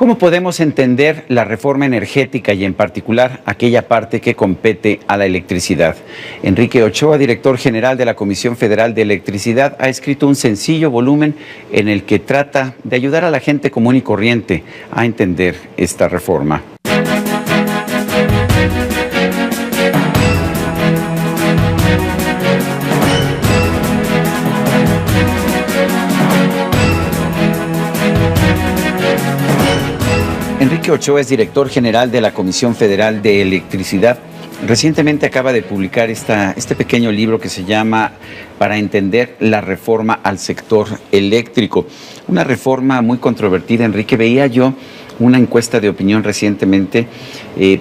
¿Cómo podemos entender la reforma energética y en particular aquella parte que compete a la electricidad? Enrique Ochoa, director general de la Comisión Federal de Electricidad, ha escrito un sencillo volumen en el que trata de ayudar a la gente común y corriente a entender esta reforma. Enrique Ochoa es director general de la Comisión Federal de Electricidad. Recientemente acaba de publicar este pequeño libro que se llama Para entender la reforma al sector eléctrico. Una reforma muy controvertida, Enrique. Veía yo una encuesta de opinión recientemente,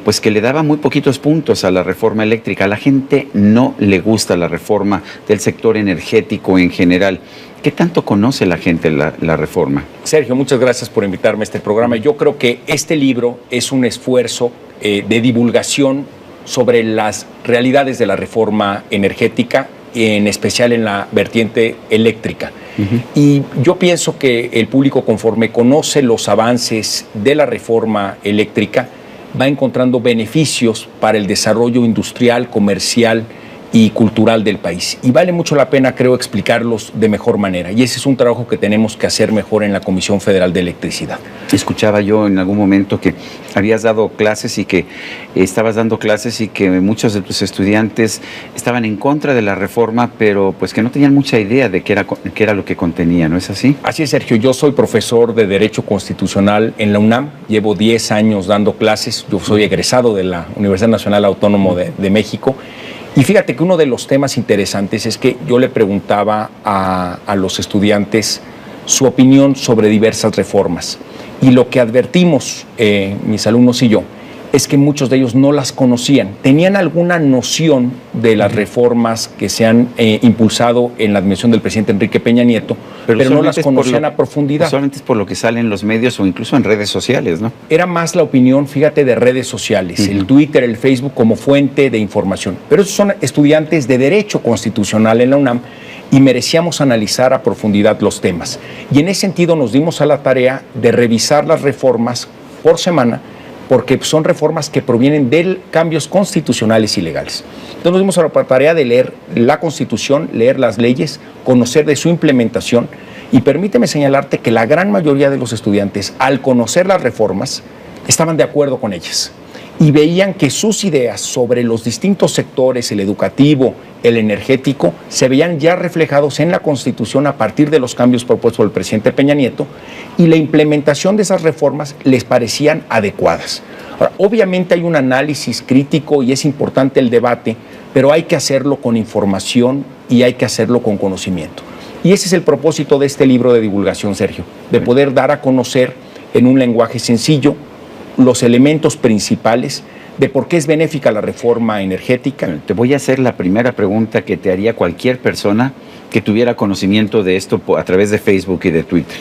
pues que le daba muy poquitos puntos a la reforma eléctrica. A la gente no le gusta la reforma del sector energético en general. ¿Qué tanto conoce la gente la reforma? Sergio, muchas gracias por invitarme a este programa. Yo creo que este libro es un esfuerzo de divulgación sobre las realidades de la reforma energética, en especial en la vertiente eléctrica. Y yo pienso que el público, conforme conoce los avances de la reforma eléctrica, va encontrando beneficios para el desarrollo industrial, comercial y cultural del país. Y vale mucho la pena, creo, explicarlos de mejor manera. Y ese es un trabajo que tenemos que hacer mejor en la Comisión Federal de Electricidad. Escuchaba yo en algún momento que habías dado clases y que estabas dando clases y que muchos de tus estudiantes estaban en contra de la reforma, pero pues que no tenían mucha idea de qué era lo que contenía, ¿no es así? Así es, Sergio. Yo soy profesor de Derecho Constitucional en la UNAM. Llevo 10 años dando clases. Yo soy egresado de la Universidad Nacional Autónoma de México. Y fíjate que uno de los temas interesantes es que yo le preguntaba a los estudiantes su opinión sobre diversas reformas. Y lo que advertimos, mis alumnos y yo, es que muchos de ellos no las conocían. Tenían alguna noción de las reformas que se han impulsado en la administración del presidente Enrique Peña Nieto, pero no las conocían a profundidad. Solamente es por lo que sale en los medios o incluso en redes sociales, ¿no? Era más la opinión, fíjate, de redes sociales, el Twitter, el Facebook como fuente de información. Pero esos son estudiantes de Derecho Constitucional en la UNAM y merecíamos analizar a profundidad los temas. Y en ese sentido nos dimos a la tarea de revisar las reformas por semana, porque son reformas que provienen de cambios constitucionales y legales. Entonces nos dimos a la tarea de leer la Constitución, leer las leyes, conocer de su implementación, y permíteme señalarte que la gran mayoría de los estudiantes, al conocer las reformas, estaban de acuerdo con ellas y veían que sus ideas sobre los distintos sectores, el educativo, el energético, se veían ya reflejados en la Constitución a partir de los cambios propuestos por el presidente Peña Nieto, y la implementación de esas reformas les parecían adecuadas. Ahora, obviamente hay un análisis crítico y es importante el debate, pero hay que hacerlo con información y hay que hacerlo con conocimiento. Y ese es el propósito de este libro de divulgación, Sergio, de poder dar a conocer en un lenguaje sencillo los elementos principales de por qué es benéfica la reforma energética. Te voy a hacer la primera pregunta que te haría cualquier persona que tuviera conocimiento de esto a través de Facebook y de Twitter.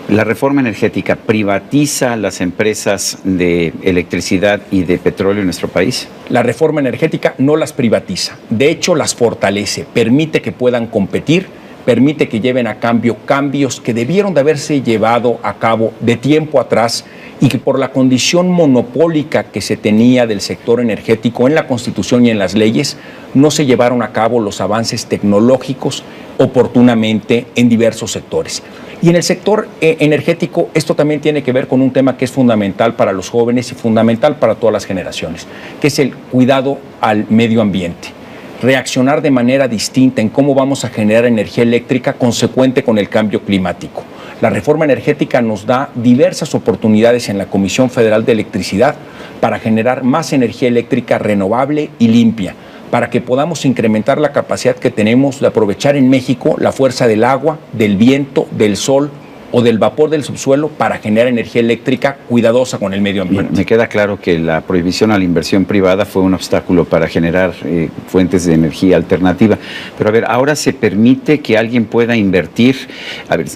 ¿La reforma energética privatiza las empresas de electricidad y de petróleo en nuestro país? La reforma energética no las privatiza, de hecho las fortalece, permite que puedan competir, permite que lleven a cambio cambios que debieron de haberse llevado a cabo de tiempo atrás y que por la condición monopólica que se tenía del sector energético en la Constitución y en las leyes, no se llevaron a cabo los avances tecnológicos oportunamente en diversos sectores. Y en el sector energético esto también tiene que ver con un tema que es fundamental para los jóvenes y fundamental para todas las generaciones, que es el cuidado al medio ambiente. Reaccionar de manera distinta en cómo vamos a generar energía eléctrica consecuente con el cambio climático. La reforma energética nos da diversas oportunidades en la Comisión Federal de Electricidad para generar más energía eléctrica renovable y limpia, para que podamos incrementar la capacidad que tenemos de aprovechar en México la fuerza del agua, del viento, del sol o del vapor del subsuelo para generar energía eléctrica cuidadosa con el medio ambiente. Bueno, me queda claro que la prohibición a la inversión privada fue un obstáculo para generar fuentes de energía alternativa. Pero a ver, ahora se permite que alguien pueda invertir. A ver,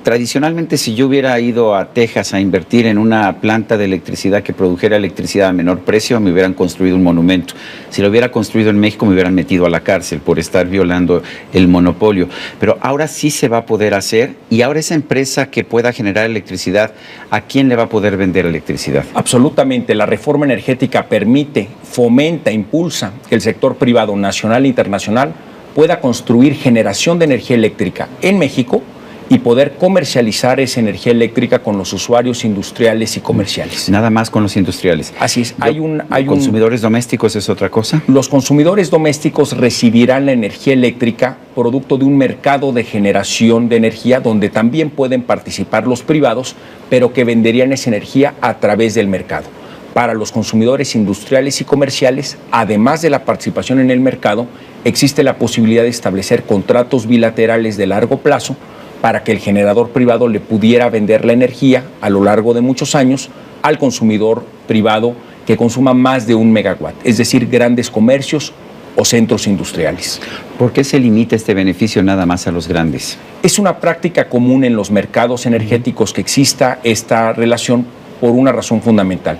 tradicionalmente si yo hubiera ido a Texas a invertir en una planta de electricidad que produjera electricidad a menor precio, me hubieran construido un monumento. Si lo hubiera construido en México, me hubieran metido a la cárcel por estar violando el monopolio. Pero ahora sí se va a poder hacer, y ahora esa empresa empresa que pueda generar electricidad, ¿a quién le va a poder vender electricidad? Absolutamente. La reforma energética permite, fomenta, impulsa que el sector privado nacional e internacional pueda construir generación de energía eléctrica en México y poder comercializar esa energía eléctrica con los usuarios industriales y comerciales. Nada más con los industriales. Así es. ¿Consumidores domésticos es otra cosa? Los consumidores domésticos recibirán la energía eléctrica producto de un mercado de generación de energía donde también pueden participar los privados, pero que venderían esa energía a través del mercado. Para los consumidores industriales y comerciales, además de la participación en el mercado, existe la posibilidad de establecer contratos bilaterales de largo plazo para que el generador privado le pudiera vender la energía a lo largo de muchos años al consumidor privado que consuma más de 1 megawatt, es decir, grandes comercios o centros industriales. ¿Por qué se limita este beneficio nada más a los grandes? Es una práctica común en los mercados energéticos que exista esta relación por una razón fundamental.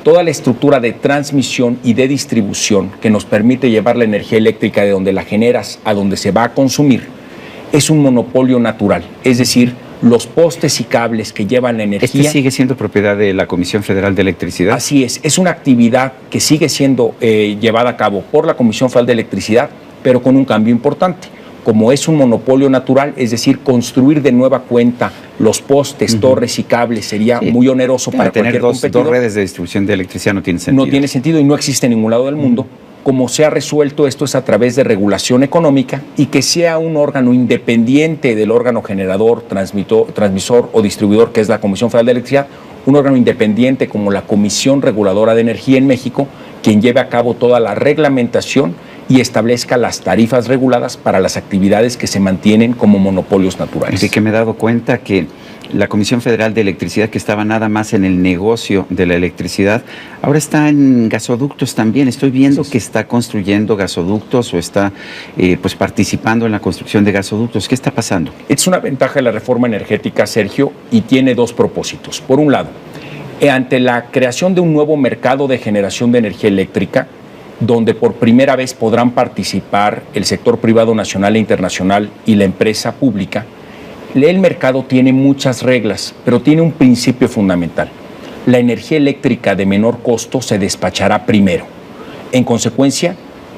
Toda la estructura de transmisión y de distribución que nos permite llevar la energía eléctrica de donde la generas a donde se va a consumir es un monopolio natural, es decir, los postes y cables que llevan la energía... ¿Este sigue siendo propiedad de la Comisión Federal de Electricidad? Así es una actividad que sigue siendo llevada a cabo por la Comisión Federal de Electricidad, pero con un cambio importante. Como es un monopolio natural, es decir, construir de nueva cuenta los postes, torres y cables sería muy oneroso para tener cualquier dos redes de distribución de electricidad no tiene sentido. No tiene sentido y no existe en ningún lado del mundo. Como se ha resuelto esto es a través de regulación económica y que sea un órgano independiente del órgano generador, transmisor o distribuidor, que es la Comisión Federal de Electricidad, un órgano independiente como la Comisión Reguladora de Energía en México, quien lleve a cabo toda la reglamentación y establezca las tarifas reguladas para las actividades que se mantienen como monopolios naturales. Así que me he dado cuenta que la Comisión Federal de Electricidad, que estaba nada más en el negocio de la electricidad, ahora está en gasoductos también. Estoy viendo que está construyendo gasoductos o está pues participando en la construcción de gasoductos. ¿Qué está pasando? Es una ventaja de la reforma energética, Sergio, y tiene dos propósitos. Por un lado, ante la creación de un nuevo mercado de generación de energía eléctrica, donde por primera vez podrán participar el sector privado nacional e internacional y la empresa pública, el mercado tiene muchas reglas, pero tiene un principio fundamental. La energía eléctrica de menor costo se despachará primero. En consecuencia,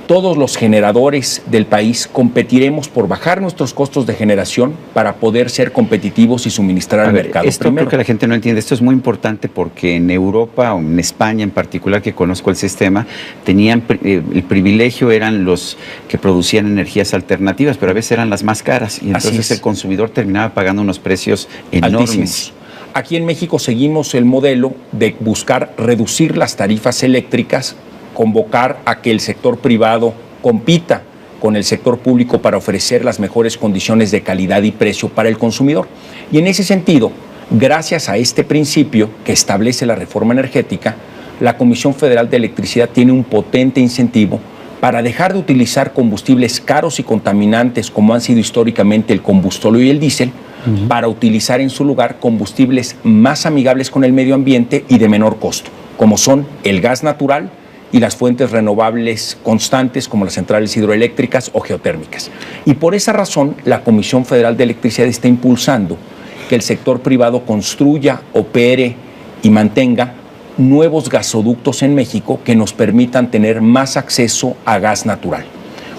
todos los generadores del país competiremos por bajar nuestros costos de generación para poder ser competitivos y suministrar al mercado esto primero. Creo que la gente no entiende. Esto es muy importante porque en Europa o en España en particular, que conozco el sistema, tenían el privilegio, eran los que producían energías alternativas, pero a veces eran las más caras y entonces el consumidor terminaba pagando unos precios enormes. Altísimos. Aquí en México seguimos el modelo de buscar reducir las tarifas eléctricas, convocar a que el sector privado compita con el sector público para ofrecer las mejores condiciones de calidad y precio para el consumidor. Y en ese sentido, gracias a este principio que establece la reforma energética, la Comisión Federal de Electricidad tiene un potente incentivo para dejar de utilizar combustibles caros y contaminantes como han sido históricamente el combustóleo y el diésel, para utilizar en su lugar combustibles más amigables con el medio ambiente y de menor costo, como son el gas natural y las fuentes renovables constantes como las centrales hidroeléctricas o geotérmicas. Y por esa razón, la Comisión Federal de Electricidad está impulsando que el sector privado construya, opere y mantenga nuevos gasoductos en México que nos permitan tener más acceso a gas natural.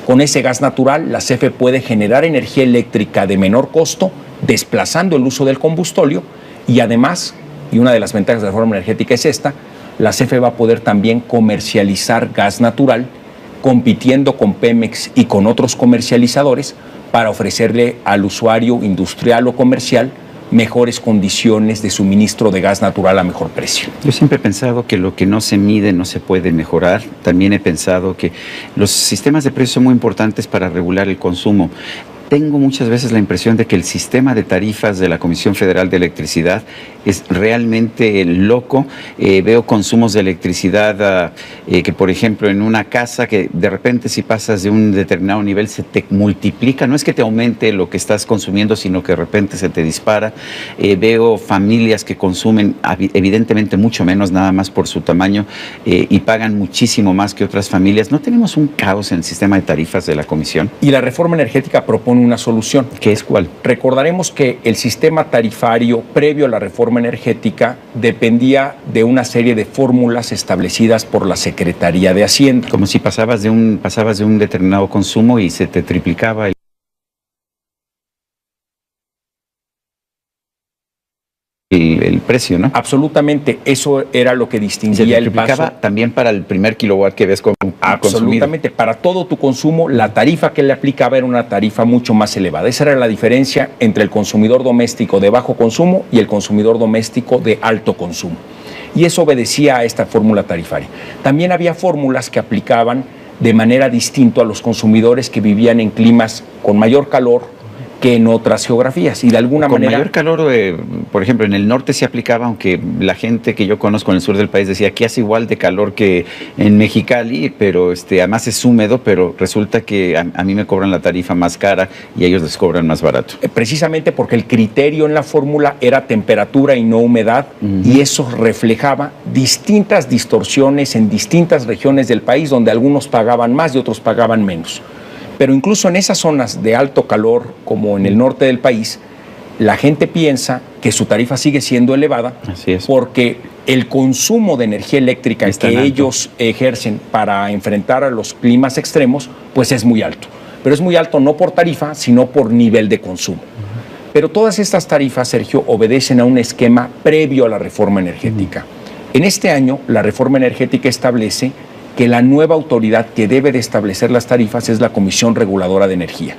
Con ese gas natural, la CFE puede generar energía eléctrica de menor costo, desplazando el uso del combustóleo y además, y una de las ventajas de la reforma energética es esta, la CFE va a poder también comercializar gas natural, compitiendo con Pemex y con otros comercializadores para ofrecerle al usuario industrial o comercial mejores condiciones de suministro de gas natural a mejor precio. Yo siempre he pensado que lo que no se mide no se puede mejorar. También he pensado que los sistemas de precios son muy importantes para regular el consumo. Tengo muchas veces la impresión de que el sistema de tarifas de la Comisión Federal de Electricidad es realmente loco. Veo consumos de electricidad que, por ejemplo, en una casa que de repente si pasas de un determinado nivel se te multiplica. No es que te aumente lo que estás consumiendo, sino que de repente se te dispara. Veo familias que consumen evidentemente mucho menos, nada más por su tamaño, y pagan muchísimo más que otras familias. ¿No tenemos un caos en el sistema de tarifas de la Comisión? Y la reforma energética propone una solución. ¿Qué es cuál? Recordaremos que el sistema tarifario previo a la reforma energética dependía de una serie de fórmulas establecidas por la Secretaría de Hacienda. Como si pasabas de un determinado consumo y se te triplicaba el precio, ¿no? Absolutamente, eso era lo que distinguía el paso. También para el primer kilowatt que ves consumido. Absolutamente, para todo tu consumo, la tarifa que le aplicaba era una tarifa mucho más elevada. Esa era la diferencia entre el consumidor doméstico de bajo consumo y el consumidor doméstico de alto consumo. Y eso obedecía a esta fórmula tarifaria. También había fórmulas que aplicaban de manera distinta a los consumidores que vivían en climas con mayor calor que en otras geografías, y de alguna manera... Con mayor calor, por ejemplo, en el norte se aplicaba, aunque la gente que yo conozco en el sur del país decía que hace igual de calor que en Mexicali, pero además es húmedo, pero resulta que a mí me cobran la tarifa más cara y a ellos les cobran más barato. Precisamente porque el criterio en la fórmula era temperatura y no humedad, y eso reflejaba distintas distorsiones en distintas regiones del país, donde algunos pagaban más y otros pagaban menos. Pero incluso en esas zonas de alto calor, como en el norte del país, la gente piensa que su tarifa sigue siendo elevada. Así es. Porque el consumo de energía eléctrica que ellos ejercen para enfrentar a los climas extremos, pues es muy alto. Pero es muy alto no por tarifa, sino por nivel de consumo. Pero todas estas tarifas, Sergio, obedecen a un esquema previo a la reforma energética. En este año, la reforma energética establece que la nueva autoridad que debe de establecer las tarifas es la Comisión Reguladora de Energía.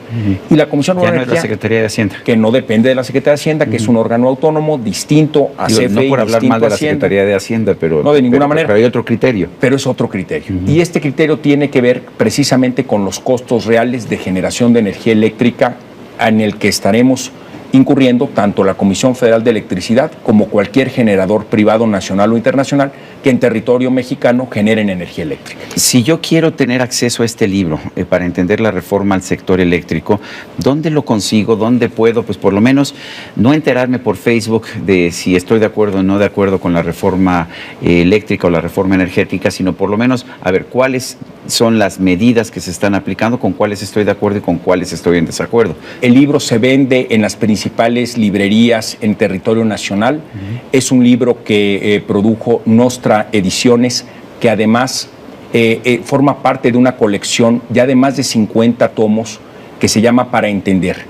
Y la Comisión Reguladora de Energía, es la Secretaría de Hacienda, que no depende de la Secretaría de Hacienda, que es un órgano autónomo distinto a CFE. No por hablar mal de la Secretaría de Hacienda, pero no de ninguna manera. Pero hay otro criterio. Pero es otro criterio. Y este criterio tiene que ver precisamente con los costos reales de generación de energía eléctrica en el que estaremos incurriendo tanto la Comisión Federal de Electricidad como cualquier generador privado nacional o internacional que en territorio mexicano generen energía eléctrica. Si yo quiero tener acceso a este libro para entender la reforma al sector eléctrico, ¿dónde lo consigo? ¿Dónde puedo? Pues por lo menos no enterarme por Facebook de si estoy de acuerdo o no de acuerdo con la reforma eléctrica o la reforma energética, sino por lo menos a ver cuáles son las medidas que se están aplicando, con cuáles estoy de acuerdo y con cuáles estoy en desacuerdo. El libro se vende en las principales librerías en territorio nacional. Es un libro que produjo Nostra Ediciones, que además forma parte de una colección ya de más de 50 tomos que se llama Para Entender.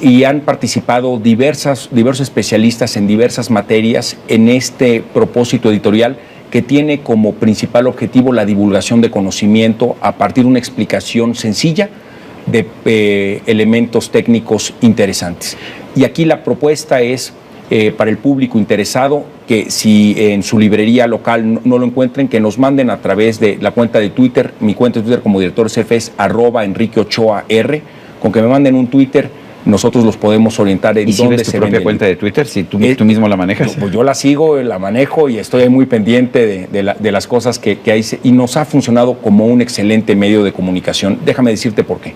Y han participado diversos especialistas en diversas materias en este propósito editorial, que tiene como principal objetivo la divulgación de conocimiento a partir de una explicación sencilla de elementos técnicos interesantes. Y aquí la propuesta es para el público interesado que si en su librería local no lo encuentren, que nos manden a través de la cuenta de Twitter. Mi cuenta de Twitter como director CFE es @EnriqueOchoaR. Con que me manden un Twitter, nosotros los podemos orientar en dónde se vende. ¿Y si ves tu propia cuenta de Twitter, si tú mismo la manejas? Pues yo la sigo, la manejo y estoy muy pendiente de las cosas que hay, y nos ha funcionado como un excelente medio de comunicación. Déjame decirte por qué.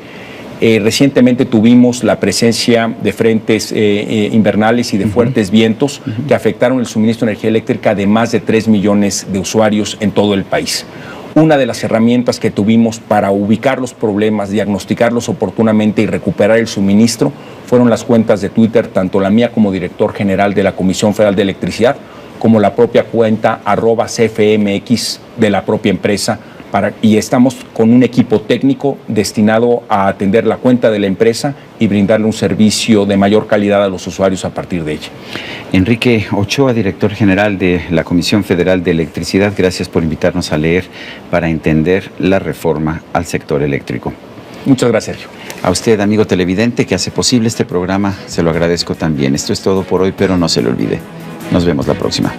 Recientemente tuvimos la presencia de frentes invernales y de fuertes vientos que afectaron el suministro de energía eléctrica de más de 3 millones de usuarios en todo el país. Una de las herramientas que tuvimos para ubicar los problemas, diagnosticarlos oportunamente y recuperar el suministro fueron las cuentas de Twitter, tanto la mía como director general de la Comisión Federal de Electricidad, como la propia cuenta @CFMX de la propia empresa. Y estamos con un equipo técnico destinado a atender la cuenta de la empresa y brindarle un servicio de mayor calidad a los usuarios a partir de ella. Enrique Ochoa, director general de la Comisión Federal de Electricidad, gracias por invitarnos a leer Para Entender la reforma al sector eléctrico. Muchas gracias, Sergio. A usted, amigo televidente, que hace posible este programa, se lo agradezco también. Esto es todo por hoy, pero no se lo olvide. Nos vemos la próxima.